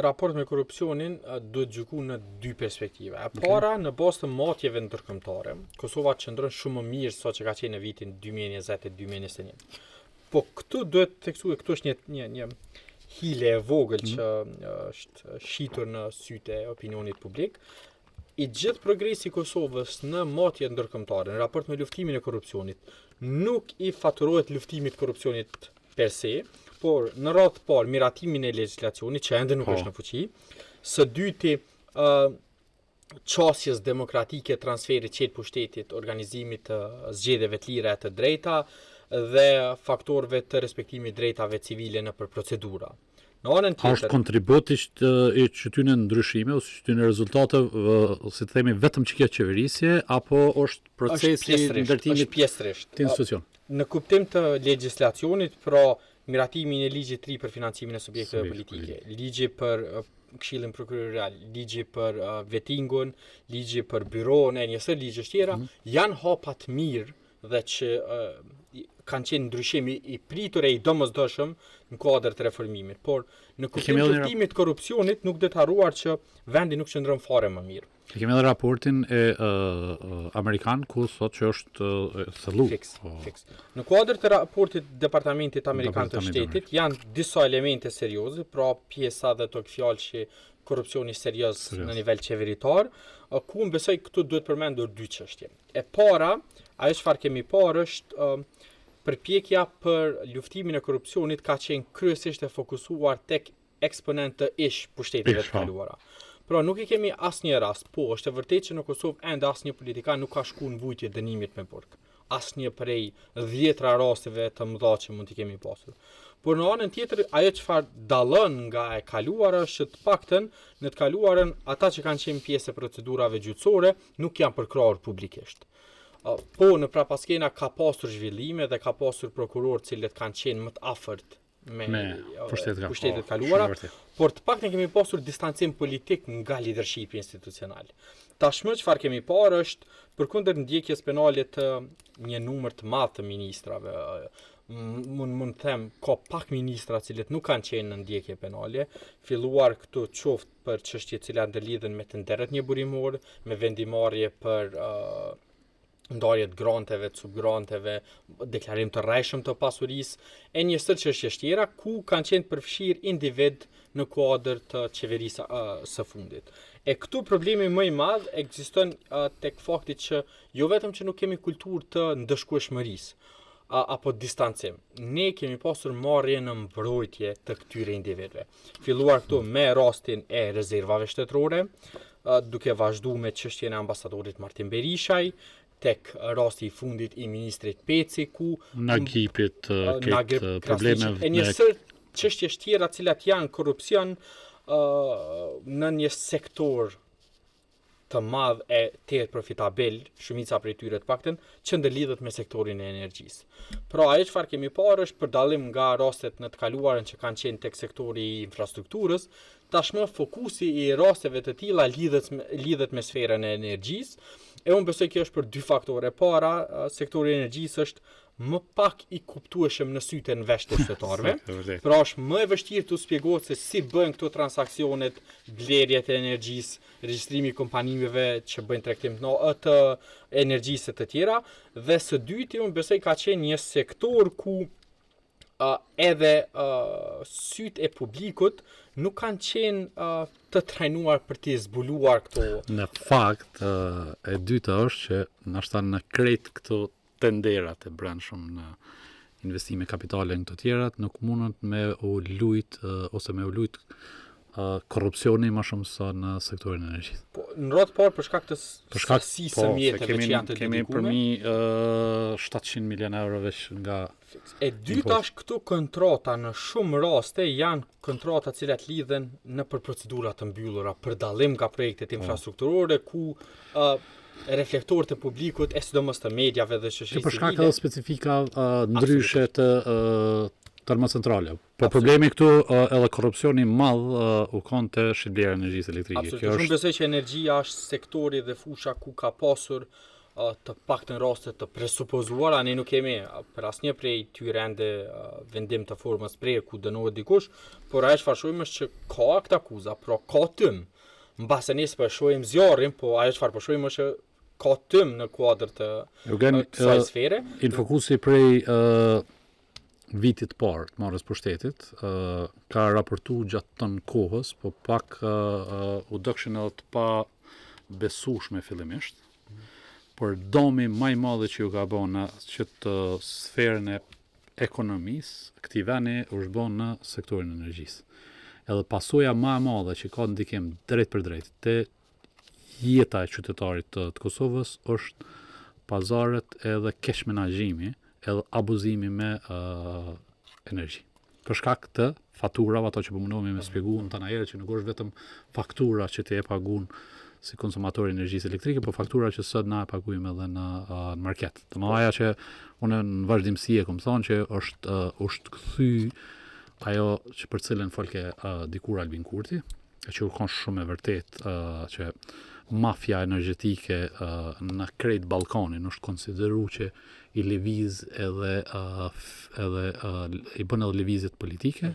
raport me korrupsionin duhet gjyku në dy perspektive. E para, në bazë të matjeve ndërkombëtare, Kosova qëndron shumë më mirë sa që ka qenë në vitin 2020 e 2021. Po këtu duhet theksuar, këtu është një hile e vogël që është shitur në sytë e opinionit publik. I gjithë progresi i Kosovës në matje ndërkombëtare, në raport me luftimin e korrupsionit, nuk i faturohet luftimit korrupsionit per se, por në radhë të parë miratimin e legjislacionit që ende nuk është në fuqi, së dyti qasjes demokratike, transferit qetë pushtetit, organizimit të zgjedhjeve të lira e të drejta dhe faktorëve të respektimit drejtave civile në për procedura. Në anën tjetër, është kontributi i qytyne ndryshime ose qytyne rezultate, si të themi vetëm që kjo qeverisje, apo është procesi ndërtimit të institucion? Në kuptim të legjislacionit, pra miratimin e ligjit 3 për financimin e subjekteve politike, ligji për Këshillin Prokurorial, ligji për vettingun, ligji për byroën e njësër ligjësh tjera, janë hapa të mirë dhe që kanë qenë ndryshimi i pritur e i domosdoshëm në kuadër të reformimit. Por në kuptim të luftimit korrupsionit nuk do të harruar që vendi nuk qëndron fare më mirë. Kemi edhe raportin e Amerikan ku thotë që është thellu. Fiks. Në kuadër të raportit Departamentit Amerikan të Shtetit janë disa elemente serioze, pra pjesa dhe të fjalë që korrupsioni serioz në nivel qeveritar, ku më besoj këtu duhet përmendur dy çështje. E para, ajo çfarë kemi parë është përpjekja për luftimin e korrupsionit ka qenë kryesisht e fokusuar tek eksponentë të ish pushteteve të kaluara. Pra nuk i kemi asnjë rast, po është e vërtetë që në Kosovë ende asnjë politikan nuk ka shkuar në vujtje dënimit me burg. Asnjë prej 10 rasteve të mëdha që mund t'i kemi pasur. por në anën tjetër ajo çfarë dallon nga e kaluara është që të paktën në të kaluarën ata që kanë qenë pjesë e procedurave gjyqësore nuk janë përkrahur publikisht. Po në prapaskena ka pasur zhvillime dhe ka pasur prokurorë cilët kanë qenë më të afërt me pushtetet kaluara, por të paktën kemi pasur distancim politik nga leadershipi institucional. Tashmë çfarë kemi parë është përkundër ndjekjes penale të një numër të madh të ministrave, mund të them ka pak ministra cilët nuk kanë qenë në ndjekje penale, filluar këtu qoftë për çështje të cilat ndërlidhen me të nderët një burimor, me vendimarrje për ndarje të granteve, të subgranteve, deklarim të rrejshëm të pasurisë, e një sër çështje tjera ku kanë qenë përfshirë individ në kuadër të qeverisë së fundit. E këtu problemi më i madh ekziston tek fakti që jo vetëm që nuk kemi kulturë të ndëshkueshmërisë apo distancim. Ne kemi pasur marrje në mbrojtje të këtyre individëve. Filluar këtu me rastin e rezervave shtetërore, duke vazhduar me çështjen e ambasadorit Martin Berishaj, tek rasti i fundit i ministrit Peci ku në Gipit këtë probleme e një sër çështje tjera të cilat janë korrupsion në një sektor të madh e të profitabel, shumica prej tyre të paktën, që ndërlidhet me sektorin e energjisë. Pra ajo çfarë kemi parë është për dallim nga rastet në të kaluarën që kanë qenë tek sektori i infrastrukturës, tashmë fokusi i rasteve të tilla lidhet me sferën e energjisë. E unë besoj kjo është për dy faktore. Para, sektori i energjisë është më pak i kuptueshëm në sytë e nëvesh të qytetarëve. Pra është më e vështirë të shpjegohet se si bëhen këto transaksionet, blerjet e energjisë, regjistrimi i kompanimeve që bëjnë tregtim të energjisë të tjera, dhe së dyti unë besoj ka qenë një sektor ku edhe sytë e publikut nuk kanë qenë të trajnuar për të zbuluar këto. Në fakt, e dyta është që ndoshta në krejt këto tenderat e brendshëm në investime kapitale në të tjerat nuk mundën me u lujt ose me u lujt korrupsioni më shumë sa në sektorin e energjisë. Po, në rreth parë për shkak të sasisë mjeteve që janë të kemi përmi 700 milion euro veç nga e dyta është këtu kontrata në shumë raste janë kontrata të cilat lidhen në për procedura të mbyllura për dallim nga projektet infrastrukturore ku reflektorët e publikut, e sidomos të mediave dhe shoqërisë civile. Për shkak të specifika ndryshe të termocentrale. Po problemi këtu edhe korrupsioni i madh u kon te shitblerja e energjisë elektrike. Absolutisht. Unë besoj që energjia është sektori dhe fusha ku ka pasur të paktën raste të presupozuara, ne nuk kemi për asnjë prej tyre ende vendim të formës prerë ku dënohet dikush, por ajo çfarë shohim është që ka akt akuza, pra ka tym. Mbase ne s'po shohim zjarrin, po ajo çfarë po shohim është që ka tym në kuadër të kësaj sfere. In fokusi prej vitit parë të marrës pushtetit, ka raportu gjatë të në kohës, po pak u dëkshin edhe të pa besueshme fillimisht, por domi më i madh që ju ka bënë që të sferën e ekonomisë, këtij veni është bënë në sektorin e energjisë. Edhe pasoja më e madhe që ka ndikim drejt për drejt te jeta e qytetarit të Kosovës është pazaret edhe keq menaxhimi, edhe abuzimi me energji. Për shkak të faturave, ato që po mundohemi me shpjegu në tana herë që nuk është vetëm faktura që ti e pagun si konsumator i energjisë elektrike, por faktura që sot na e paguajmë edhe në market. Domethënë që unë në vazhdimsi e kam thonë që është kthy ajo që për cilën folke dikur Albin Kurti, që u kon shumë e vërtet që mafia energjetike në krejt Ballkanin është konsideruar që i lëviz edhe i bën edhe lëvizjet politike.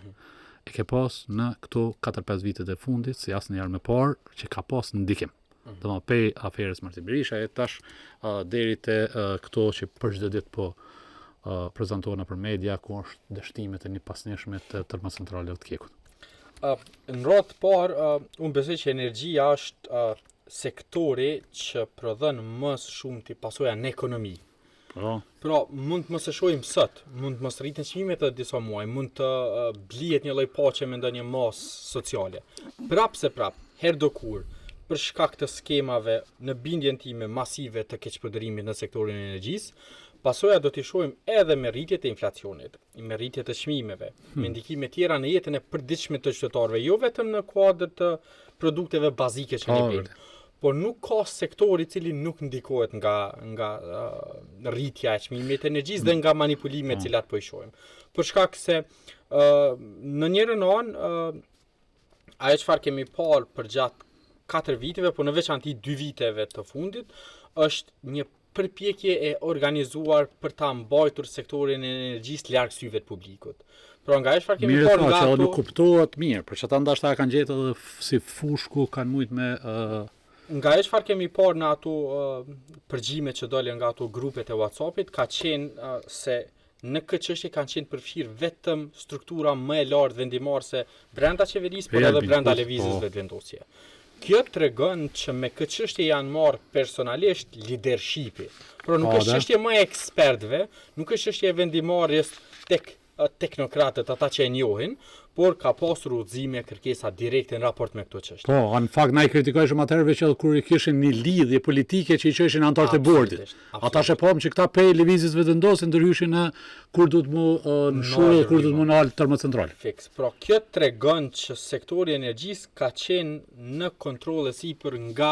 E ke pas në këto 4-5 vitet e fundit, si asnjëherë më parë, që ka pas ndikim. Domethënë pe aferës Martin Berisha e tash deri te këto që për çdo ditë po prezantohen nëpër media ku është dështimet e një pasnjëshme të termocentraleve të Kekut. Në rreth parë, unë besoj që energjia është sektori që prodhon më shumë të pasoja në ekonomi. Pra, mund të mos e shohim sot, mund të mos rriten çmimet të disa muaj, mund të blihet një lloj paqe me ndonjë masë sociale. Herë do kur, për shkak të skemave në bindjen time masive të keqpërdorimit në sektorin e energjisë, pasoja do t'i shohim edhe me rritjet e inflacionit, me rritjet e çmimeve, me ndikime tjera në jetën e përditshme të qytetarëve, jo vetëm në kuadër të produkteve bazike që ne bëjmë. Por nuk ka sektor i cili nuk ndikohet nga rritja e çmimit të energjisë dhe nga manipulimet të cilat po i shohim. Për shkak se në njërin anë ajo çfarë kemi parë përgjatë 4 viteve, por në veçanti 2 viteve të fundit, është një përpjekje e organizuar për ta mbajtur sektorin e energjisë larg syve të publikut. Pra nga ajo çfarë kemi parë nga ato nuk kuptohet mirë, por që ata ndoshta kanë gjetur edhe si fushku kanë mujt me nga ajo çfarë kemi parë në ato përgjime që dolën nga ato grupet e WhatsApp-it, ka qenë se në këtë çështje kanë qenë përfshirë vetëm struktura më e lartë vendimorse brenda qeverisë, por edhe brenda lëvizjes vetëvendosje. Kjo tregon që me këtë çështje janë marrë personalisht leadershipi. Por nuk është çështje më e ekspertëve, nuk është çështje e vendimarrjes tek teknokratët, ata që e njohin, por ka pasur udhëzime, kërkesa direkte në raport me këto çështje. Po, në fakt na I kritikojshëm atëherë që kur I kishin një lidhje politike që I qeshin anëtarët e bordit. Ata shepom që këta prej lëvizjes vetëvendosje ndërhyshin në kur duhet mu nshurë, kur duhet mu nal termocentral. Fiks. Pra kjo tregon që sektori i energjisë ka qenë në kontroll e sipër nga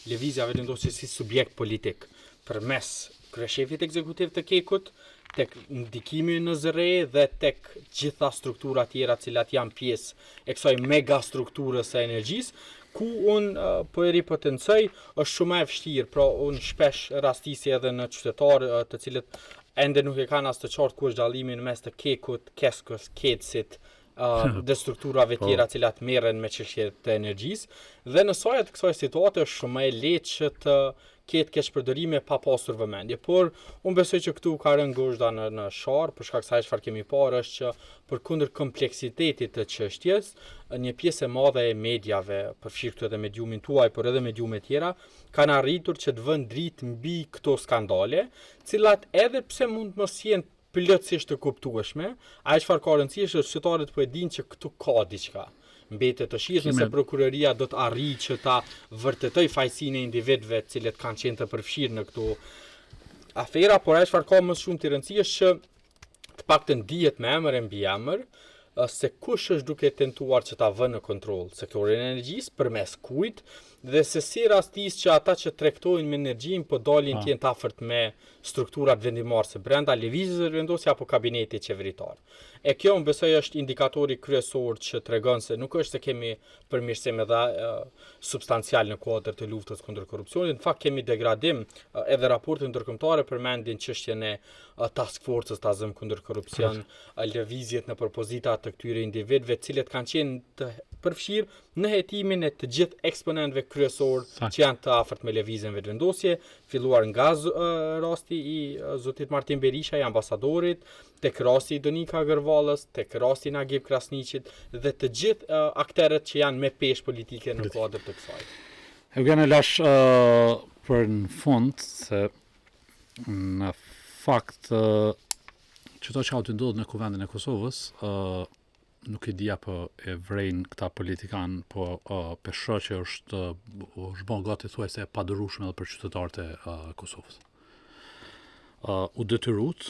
lëvizja vetëvendosje si subjekt politik përmes kryeshefit ekzekutiv të Kekut, tek ndikimi në zëre dhe tek gjitha struktura tjera cilat janë pjesë e kësaj mega strukturës së energjisë, ku unë po e ripotencoj është shumë e vështirë, pra unë shpesh rastisi edhe në qytetarë të cilët ende nuk e kanë as të qartë ku është dallimi në mes të Kekut, Keskës, Kecit, dhe strukturave tjera cilat merren me çështjet të energjisë, dhe në sajat kësaj situate është shumë e lehtë që të ketë keqpërdorime pa pasur vëmendje, por unë besoj që këtu ka rënë gozhda në sharë, për shkak se çfarë kemi parë është që përkundër kompleksitetit të çështjes, një pjesë e madhe e mediave, përfshirë këtu edhe mediumin tuaj, por edhe mediume tjera, kanë arritur që të vënë dritë mbi këto skandale, cilat edhe pse mund mos jenë plotësisht të kuptueshme, ajo çfarë ka rëndësi është qytetarët po e dinë që këtu ka diçka. Mbetet të shihshme se prokuroria do të arrijë që ta vërtetoj fajësinë e individëve të cilët kanë qenë të përfshirë në këto afera, por ajo çfarë ka më shumë të rëndësishme është që të paktën dihet me emër e mbi emër se kush është duke tentuar që ta vënë në kontroll sektorin e energjisë, përmes kujt, dhe se si rastis që ata që tregtojnë me energjinë po dalin të jenë të afërt me strukturat vendimorse brenda lëvizjes vetëvendosje apo kabineti qeveritar. E kjo unë besoj është indikatori kryesor që tregon se nuk është se kemi përmirësim edhe substancial në kuadër të luftës kundër korrupsionit, në fakt kemi degradim, edhe raportet ndërkombëtare përmendin çështjen e task force-s të azëm kundër korrupsion, lëvizjet në propozita të këtyre individëve, të cilët kanë qenë të përfshirë në hetimin e të gjithë eksponentëve kryesor që janë të afërt me lëvizjen vetëvendosje, filluar nga rasti I zotit Martin Berisha, I ambasadorit, tek rasti I Donika Gërvallës, tek rasti I Nagib Krasniqit dhe të gjithë aktorët që janë me peshë politike në kuadër të kësaj. Eugen e lash për në fund se në fakt çdo që aty ndodh në kuvendin e Kosovës, nuk e di apo e vrejnë këta politikan, po pesho që është bën gati thuajse e padurueshme edhe për qytetarët e Kosovës. U detyrut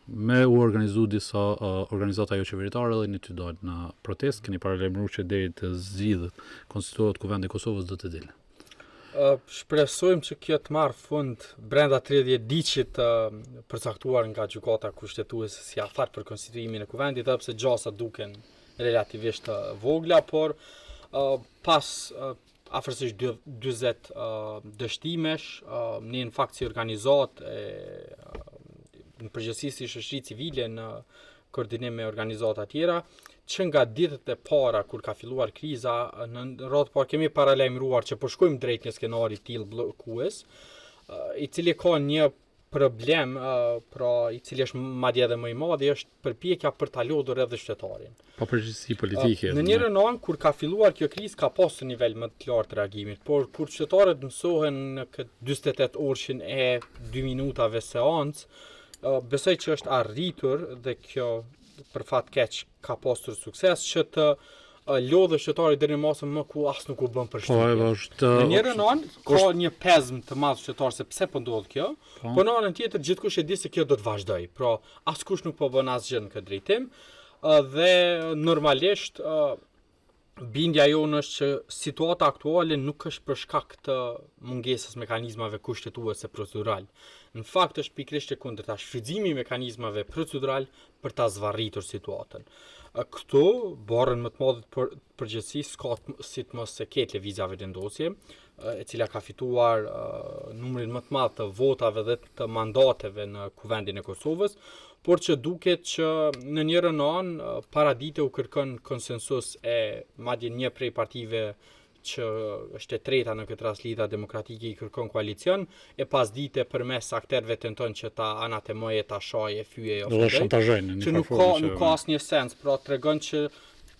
me u organizu disa organizata jo qeveritare dhe një të dojnë në protest, keni paralajmëruar që deri të zgjidhet konstituohet kuvendi I Kosovës do të dilë. Shpresojmë që kjo të marrë fund brenda 30 diqit përcaktuar nga gjykata kushtetuese si afat për konstituimin e kuvendit, edhe pse gjasa duken relativisht vogla, por pas afërsisht 40 dështimesh, ne në fakt si organizat në përgjithësi si shoqëri civile në koordinim me organizata tjera, që nga ditët e para kur ka filluar kriza, në radhë parë kemi paralajmëruar që po shkojmë drejt një skenari tillë bllokues, I cili ka një problem, pra I cili është madje edhe më I madhi, është përpjekja për ta lodhur edhe qytetarin. Pa përgjegjësi politike. Në njërin anë kur ka filluar kjo krizë ka pasur nivel më të lartë reagimit, por kur qytetarët mësohen në këtë 48 orëshin e 2 minutave seancë, besoj që është arritur dhe kjo për fat keq ka pasur sukses që të lodhe shtetare deri në masën më ku as nuk u bën përshtypje. Po, është Në njërin anë ka një pezm të madh shtetare se pse po ndodh kjo, po në anën tjetër gjithkush e di se kjo do të vazhdoj. Pra askush nuk po bën asgjë në këtë drejtim dhe normalisht bindja jonë është që situata aktuale nuk është për shkak të mungesës mekanizmave kushtetuese procedural. Në fakt është pikërisht e kundërta, shfrytëzimi i mekanizmave procedural për ta zvarritur situatën. Këtu barrën më të madhe përgjithësi s'ka si të mos se ketë lëvizja vendosje, e cila ka fituar numrin më të madh të votave dhe të mandateve në Kuvendin e Kosovës, por që duket që në njërën anë paradite u kërkon konsensus e madje një prej partive që është e treta në këtë rast Lidha Demokratike i kërkon koalicion, e pas dite përmes akterëve tenton që ta anatemojë, ta shajë, fyje do shantazhojnë që nuk ka asnjë sens, pra tregon që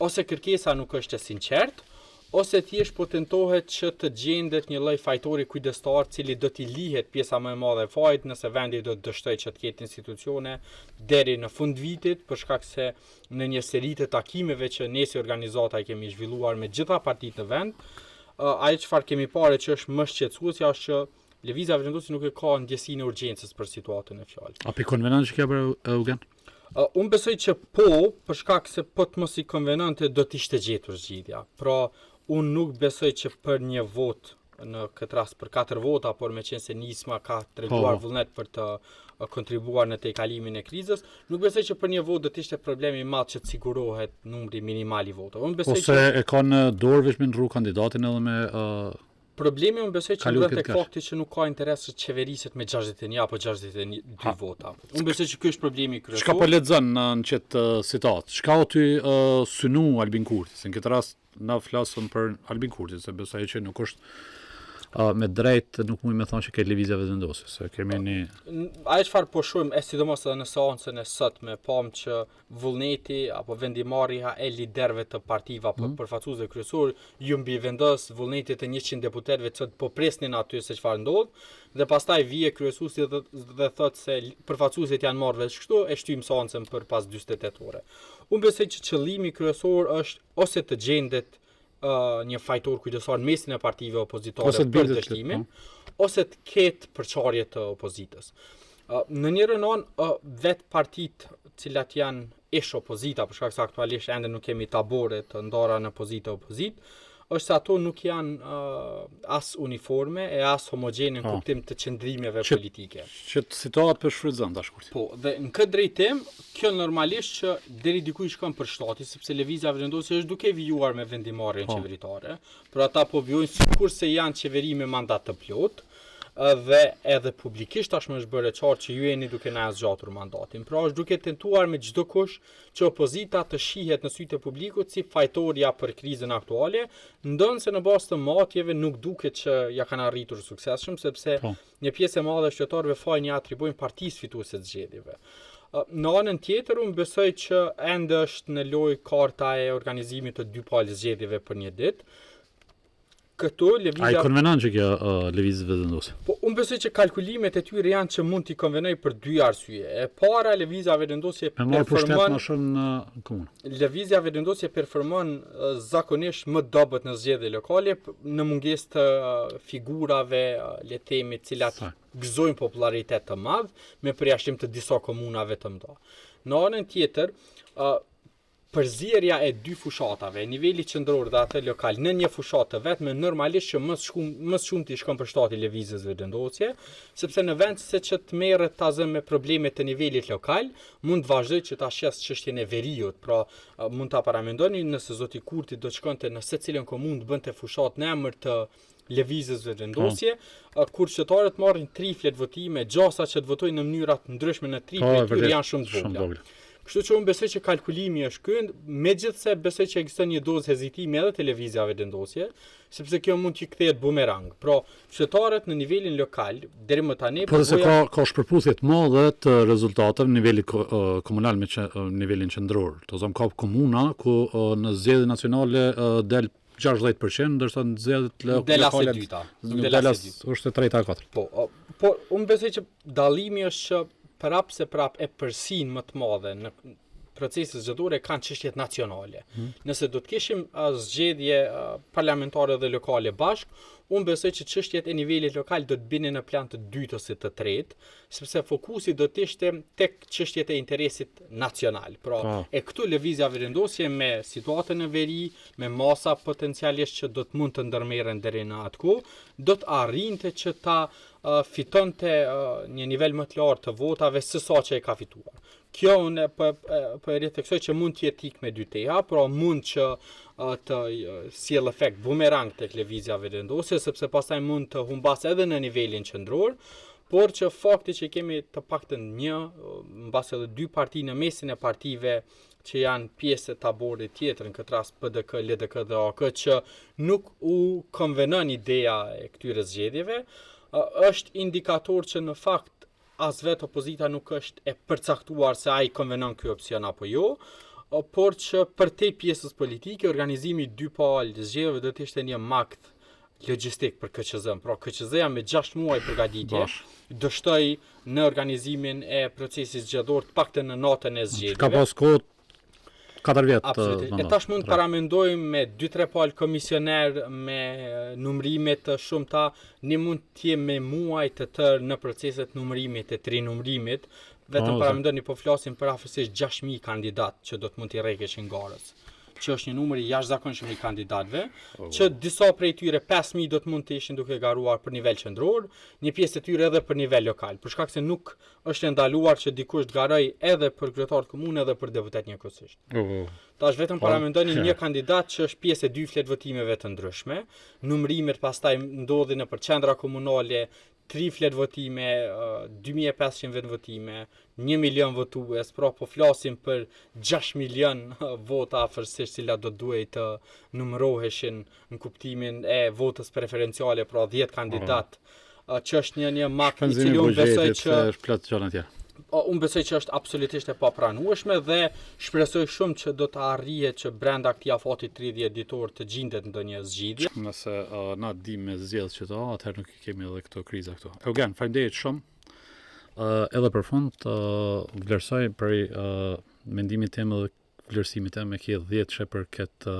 ose kërkesa nuk është e sinqertë, ose thjesht po tentohet që të gjendet një lloj fajtori kujdestar, cili do t'i lihet pjesa më e madhe e fajit nëse vendi do të dështojë që të ketë institucione deri në fund vitit, për shkak se në një seri të takimeve që ne si organizata i kemi zhvilluar me gjitha partitë në vend, ajo çfarë kemi parë që është më shqetësuese është që lëvizja vendosje nuk e ka ndjesinë e urgjencës për situatën e fjalës. A pe konvenant që ka bërë Eugen? Unë besoj që po, për shkak se po të mos i konvenante do të ishte gjetur zgjidhja. Pra, unë nuk besoj që për një vot, në këtë rast për 4 vota, por me qenë se nisma ka treguar vullnet për të kontribuar në tejkalimin e krizës, nuk besoj që për një vot do të ishte problemi i madh që të sigurohet numri minimal i votave. Unë besoj ose e kanë dorë vetëm ndru kandidatin edhe me problemi unë besoj që ndodhet tek fakti që nuk ka interes të qeveriset me 61 apo 62 vota. Unë besoj që ky është problemi kryesor. Çka po lexon në çet citat? Çka o ty synu Albin Kurti? Se në këtë rast na flasëm për Albin Kurti, se besoj që nuk është me drejt nuk mund me thonë që ke lëvizja vendosje, se kemi një ajo çfarë po shohim e sidomos edhe në seancën e sotme, pam që vullneti apo vendimarrja e liderëve të partive apo përfaqësuesve kryesor ju mbi vendos vullnetit të 100 deputetëve që po presnin aty se çfarë ndodh, dhe pastaj vije kryesuesi dhe thotë se përfaqësuesit janë marrë vesh kështu e shtym seancën për pas 48 ore. Unë besoj që qëllimi kryesor është ose të gjendet një fajtor kujdesor në mesin e partive opozitare për dështimin, ose të ketë përçarje të opozitës. Në njërin anë, vetë partitë cilat janë ish opozita, për shkak se aktualisht ende nuk kemi tabore të ndara në opozit, është se ato nuk janë as uniforme e as homogjene në kuptim të qëndrimeve politike. Që situatë për shfrytëzon tash kurti. Po, dhe në këtë drejtim, kjo normalisht që deri diku i shkon për shtati, sepse lëvizja vendosje është duke vijuar me vendimarrjen qeveritare, por ata po vijojnë sikurse janë qeveri me mandat të plotë, dhe edhe publikisht tashmë është bërë qartë që ju jeni duke na zgjatur mandatin. Pra është duke tentuar me çdo kush që opozita të shihet në sytë e publikut si fajtorja për krizën aktuale, ndonse në bazë të matjeve nuk duket që ja kanë arritur suksesshëm, sepse një pjesë e madhe e qytetarëve fajin ja atribuojnë partisë fituese të zgjedhjeve. Në anën tjetër, unë besoj që ende është në lojë karta e organizimit të 2 palë zgjedhjeve për një ditë. Këtu lëvizja... A i konvenon që kjo lëvizje vendosje? Po, unë besoj që kalkulimet e tyre janë që mund t'i konvenoj për 2 arsye. E para, lëvizja vendosje performon... në komunë. Lëvizja vendosje performon zakonisht më dobët në zgjedhje lokale në mungesë të figurave, le të themi, të cilat gëzojnë popularitet të madh me përjashtim të disa komunave të mëdha. Në anën tjetër, përzierja e 2 fushatave, niveli qendror dhe atë lokal në një fushatë të vetme normalisht që më shumë t'i shkon për shtati lëvizjes vendosje, sepse në vend se që të merret ta zë me problemet të nivelit lokal, mund të vazhdoj që ta shes çështjen e veriut, pra mund ta paramendoni nëse zoti Kurti do të shkonte në secilën komunë të bënte fushat në emër të lëvizjes vendosje, kur qytetarët marrin triflet votime, gjasa që të votojnë në mënyra të ndryshme në triflet janë shumë të vogla. Kështu që unë besoj që kalkulimi është ky, megjithse besoj që ekziston një dozë hezitimi edhe te lëvizja vendosje, sepse kjo mund të kthehet bumerang. Pra, qytetarët në nivelin lokal deri më tani por se ka shpërputhje të madhe të rezultateve në nivelin komunal me nivelin qendror. Do të them ka komuna ku në zgjedhjet nacionale del 60%, ndërsa në zgjedhjet lokale është 3-4. Po unë besoj që dallimi është që prap e përsin më të madhe procesi zgjedhore kanë çështjet nacionale. Nëse do të kishim zgjedhje parlamentare dhe lokale bashk, unë besoj që çështjet e nivelit lokal do të binin në plan të dytë ose të tretë, sepse fokusi do të ishte tek çështjet e interesit nacional. Pra, e këtu lëvizja vendosje me situatën e veri, me masa potencialisht që do të mund të ndërmerren deri në atë kohë, do të arrinte që ta fitonte një nivel më të lartë të votave se sa që e ka fituar. Kjo unë po e rifleksoj që mund të jetë me dy teha, pra mund që të sjell efekt bumerang tek lëvizja vendosje, sepse pastaj mund të humbas edhe në nivelin qendror, por që fakti që kemi të paktën një, mbas edhe dy parti në mesin e partive që janë pjesë e taborit tjetër, në këtë rast PDK, LDK dhe AK, që nuk u konvenon ideja e këtyre zgjedhjeve, është indikator që në fakt as vetë opozita nuk është e përcaktuar se ai konvenon ky opsion apo jo, por që për te pjesës politike, organizimi dy palë të zgjedhjeve do të ishte një makt logjistik për KQZ-n. Pra KQZ-ja me 6 muaj përgatitje dështoi në organizimin e procesit zgjedhor të paktën në natën e zgjedhjeve. Ka pas kohë 4 vjet. Absolutisht. E tash mund të paramendojmë me 2-3 palë komisioner, me numërime të shumta, ne mund të jemi me muaj të tërë në proceset numërimit e trinumërimit, vetëm paramendoni po flasim për afërsisht 6.000 kandidat që do të mund t'i rrekeshin garës, që është një numër i jashtëzakonshëm i kandidatëve, që disa prej tyre 5.000 do të mund të ishin duke garuar për nivel qendror, një pjesë e tyre edhe për nivel lokal, për shkak se nuk është ndaluar që dikush të garoj edhe për kryetar komune edhe për deputet njëkohësisht. Tash vetëm paramendoni një kandidat që është pjesë e 2 fletë votimeve të ndryshme, numërimet pastaj ndodhin në qendra komunale, 3 fletë votime, 2500 vend votime, 1 milion votues, pra po flasim për 6 milion vota afërsisht cilat do duhej të numëroheshin në kuptimin e votës preferenciale, pra 10 kandidat, që është një makt i cili unë besoj që unë besoj që është absolutisht e papranueshme dhe shpresoj shumë që do të arrihet që brenda këtij afati 30 ditor të gjendet ndonjë zgjidhje. Nëse na dim me zgjedhjet që atëherë nuk kemi edhe këto kriza këtu. Eugen, faleminderit shumë. Edhe për fund vlerësoj për mendimin tim dhe vlerësimin tim me kjo 10 që për këtë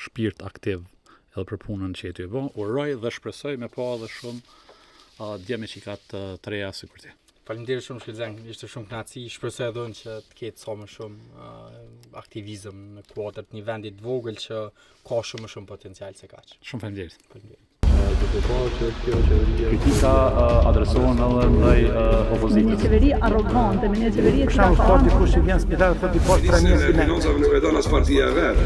shpirt aktiv edhe për punën që ti e bën. Uroj dhe shpresoj me pa edhe shumë djeme që ka të reja sikur ti. Faleminderit shumë Shkëlzen, ishte shumë kënaqësi, shpresoj edhe unë që të ketë sa më shumë aktivizëm në kuadër të një vendi të vogël që ka shumë më shumë potencial se kaq. Shumë faleminderit. Kritika adresohen edhe ndaj opozitës. Me një qeveri arrogante, me një qeveri Për shembull, ka dikush që vjen në spital thotë i poshtë Nisën e premierës financave nuk e don as partia e vet.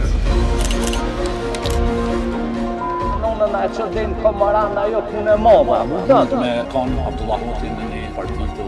Në na që din Komaran ajo punë e madhe, Me kanë Abdullah Hotin në një parti të